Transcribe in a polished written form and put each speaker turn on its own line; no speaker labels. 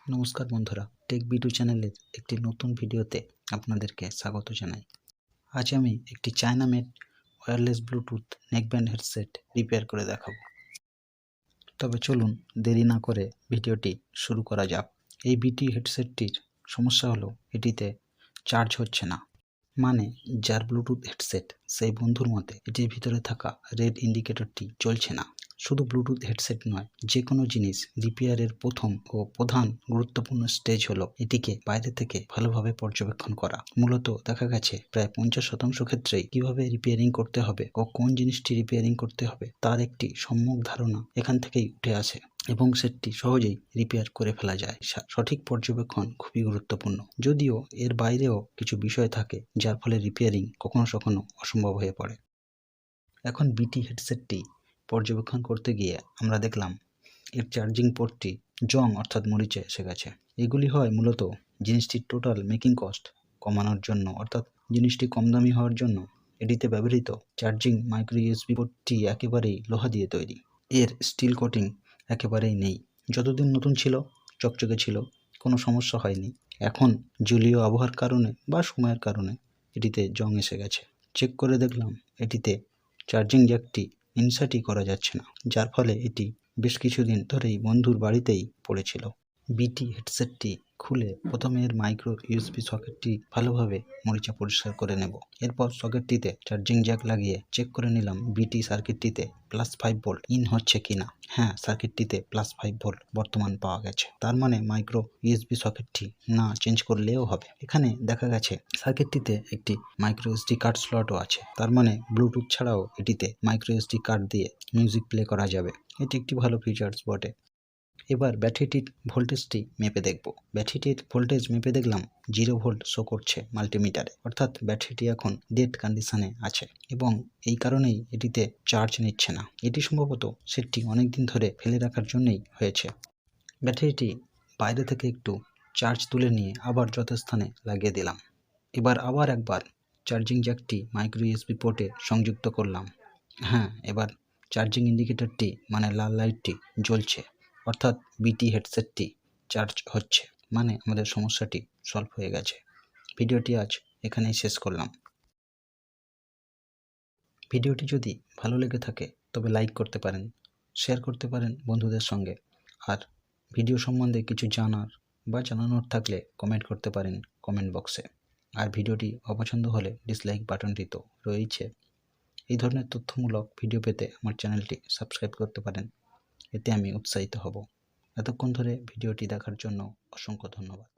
নমস্কার বন্ধুরা, take video চ্যানেলের একটি নতুন ভিডিওতে আপনাদেরকে স্বাগত জানাই। আজ আমি একটি China made wireless Bluetooth neckband headset repair করে দেখাবো। তবে চলুন দেরি না করে ভিডিওটি শুরু করা যাক। এই বিটি হেডসেটটির সমস্যা হলো এটিতে চার্জ হচ্ছে না। মানে যার ব্লুটুথ হেডসেট সেই বন্ধুর মতে এটির ভিতরে থাকা রেড ইন্ডিকেটরটি জ্বলছে না। শুধু ব্লুটুথ হেডসেট নয়, যে কোনো জিনিস রিপেয়ারের প্রথম ও প্রধান গুরুত্বপূর্ণ স্টেজ হলো এটিকে বাইরে থেকে ভালোভাবে পর্যবেক্ষণ করা। মূলত দেখা গেছে প্রায় 50% ক্ষেত্রেই কিভাবে রিপেয়ারিং করতে হবে ও কোন জিনিসটি রিপেয়ারিং করতে হবে তার একটি সম্যক ধারণা এখান থেকেই উঠে আসে এবং সেটটি সহজেই রিপেয়ার করে ফেলা যায়। সঠিক পর্যবেক্ষণ খুবই গুরুত্বপূর্ণ, যদিও এর বাইরেও কিছু বিষয় থাকে যার ফলে রিপেয়ারিং কখনো কখনো অসম্ভব হয়ে পড়ে। এখন বিটি হেডসেটটি পর্যবেক্ষণ করতে গিয়ে আমরা দেখলাম এর চার্জিং পোর্টটি জং অর্থাৎ মরিচে এসে গেছে। এগুলি হয় মূলত জিনিসটির টোটাল মেকিং কস্ট কমানোর জন্য, অর্থাৎ জিনিসটি কম দামি হওয়ার জন্য এটিতে ব্যবহৃত চার্জিং মাইক্রো ইউএসবি পোর্টটি একেবারেই লোহা দিয়ে তৈরি। এর স্টিল কোটিং একেবারেই নেই। যতদিন নতুন ছিল চকচকে ছিল, কোনো সমস্যা হয়নি। এখন জলীয় আবহাওয়ার কারণে বা সময়ের কারণে এটিতে জং এসে গেছে। চেক করে দেখলাম এটিতে চার্জিং জ্যাকটি ইনসার্টই করা যাচ্ছে না, যার ফলে এটি বেশ কিছুদিন ধরেই বন্ধুর বাড়িতেই পড়েছিল। বিটি হেডসেটটি খুলে প্রথমে এর মাইক্রো ইউএসবি সকেটটি ভালোভাবে মরিচা পরিষ্কার করে নেব। এরপর সকেটটিতে চার্জিং জ্যাক লাগিয়ে চেক করে নিলাম বিটি সার্কিটটিতে +5 ভোল্ট ইন হচ্ছে কিনা। হ্যাঁ, সার্কিটটিতে +5 ভোল্ট বর্তমান পাওয়া গেছে। তার মানে মাইক্রো ইউএসবি সকেটটি না চেঞ্জ করলেও হবে। এখানে দেখা গেছে সার্কিটটিতে একটি মাইক্রো এসডি কার্ড স্লটও আছে। তার মানে ব্লুটুথ ছাড়াও এটিতে মাইক্রো এসডি কার্ড দিয়ে মিউজিক প্লে করা যাবে। এটি একটি ভালো ফিচার্স বটে। এবার ব্যাটারিটির ভোল্টেজটি মেপে দেখব। ব্যাটারিটির ভোল্টেজ মেপে দেখলাম 0 ভোল্ট শো করছে মাল্টিমিটারে, অর্থাৎ ব্যাটারিটি এখন ডেড কন্ডিশনে আছে এবং এই কারণেই এটিতে চার্জ নিচ্ছে না। এটি সম্ভবত সেটটি অনেকদিন ধরে ফেলে রাখার জন্যই হয়েছে। ব্যাটারিটি বাইরে থেকে একটু চার্জ তুলে নিয়ে আবার যথাস্থানে লাগিয়ে দিলাম। এবার আবার একবার চার্জিং জ্যাকটি মাইক্রো ইউএসবি পোর্টে সংযুক্ত করলাম। হ্যাঁ, এবার চার্জিং ইন্ডিকেটরটি মানে লাল লাইটটি জ্বলছে, অর্থাৎ বিটি হেডসেটটি চার্জ হচ্ছে। মানে আমাদের সমস্যাটি সলভ হয়ে গেছে। ভিডিওটি আজ এখানেই শেষ করলাম। ভিডিওটি যদি ভালো লেগে থাকে তবে লাইক করতে পারেন, শেয়ার করতে পারেন বন্ধুদের সঙ্গে। আর ভিডিও সম্বন্ধে কিছু জানার বা জানানোর থাকলে কমেন্ট করতে পারেন কমেন্ট বক্সে। আর ভিডিওটি অপছন্দ হলে ডিসলাইক বাটনটি তো রয়েছে। এই ধরনের তথ্যমূলক ভিডিও পেতে আমার চ্যানেলটি সাবস্ক্রাইব করতে পারেন, এতে আমি উৎসাহিত হব। এতক্ষণ ধরে ভিডিওটি দেখার জন্য অসংখ্য ধন্যবাদ।